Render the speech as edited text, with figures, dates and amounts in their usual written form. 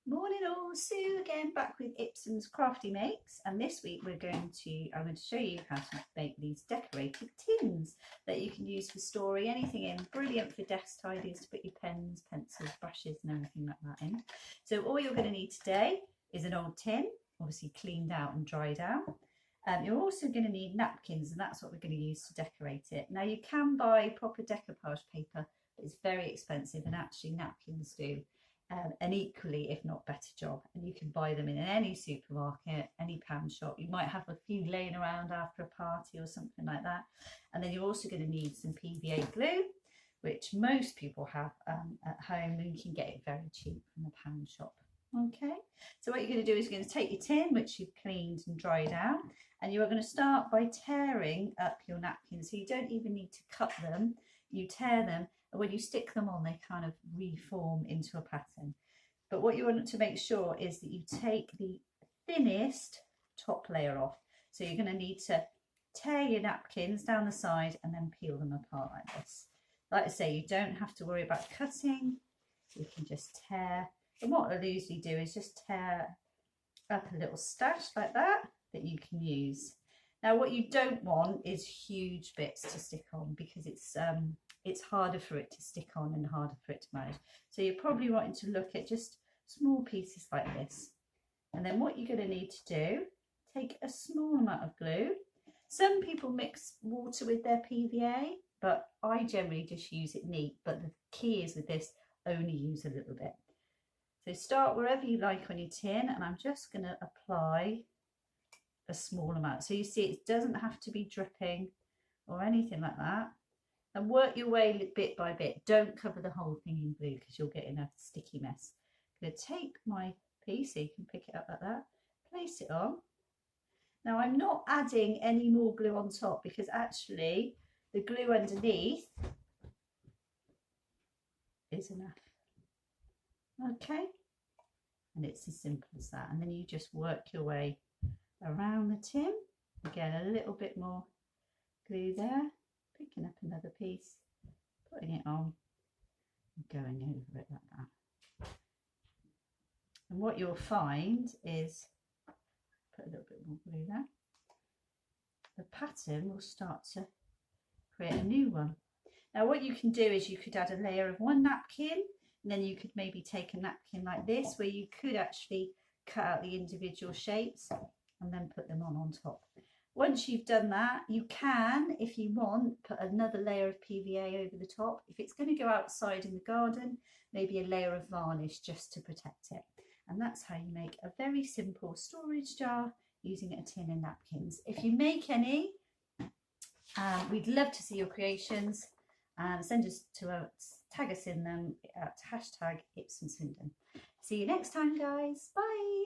Morning all, Sue again, back with IPSUM's Crafty Makes, and this week I'm going to show you how to make these decorated tins that you can use for storing anything in. Brilliant for desk tidies to put your pens, pencils, brushes and everything like that in. So all you're going to need today is an old tin, obviously cleaned out and dried out. You're also going to need napkins, and that's what we're going to use to decorate it. Now you can buy proper decoupage paper, but it's very expensive, and actually napkins do an equally, if not better job. And you can buy them in any supermarket, any pound shop. You might have a few laying around after a party or something like that. And then you're also going to need some PVA glue, which most people have at home, and you can get it very cheap from the pound shop. Okay, so what you're going to do is you're going to take your tin, which you've cleaned and dried out, and you are going to start by tearing up your napkins. So you don't even need to cut them, you tear them, and when you stick them on, they kind of reform into a pattern. But what you want to make sure is that you take the thinnest top layer off. So you're going to need to tear your napkins down the side and then peel them apart like this. Like I say, you don't have to worry about cutting, you can just tear. And what I'll usually do is just tear up a little stash like that you can use. Now what you don't want is huge bits to stick on, because it's harder for it to stick on and harder for it to manage. So you're probably wanting to look at just small pieces like this. And then what you're going to need to do, take a small amount of glue. Some people mix water with their PVA, but I generally just use it neat. But the key is with this, only use a little bit. So start wherever you like on your tin, and I'm just going to apply a small amount. So you see it doesn't have to be dripping or anything like that. And work your way bit by bit. Don't cover the whole thing in glue because you'll get in a sticky mess. I'm going to take my piece, so you can pick it up like that, place it on. Now I'm not adding any more glue on top, because actually the glue underneath is enough. Okay, and it's as simple as that. And then you just work your way around the tin. Again, a little bit more glue there, picking up another piece, putting it on and going over it like that. And what you'll find is, put a little bit more glue there, the pattern will start to create a new one. Now what you can do is you could add a layer of one napkin, and then you could maybe take a napkin like this, where you could actually cut out the individual shapes and then put them on top. Once you've done that, you can, if you want, put another layer of PVA over the top. If it's going to go outside in the garden, maybe a layer of varnish just to protect it. And that's how you make a very simple storage jar using a tin and napkins. If you make any, we'd love to see your creations. Send us to tag us in them at #IPSUM Swindon. See you next time, guys. Bye.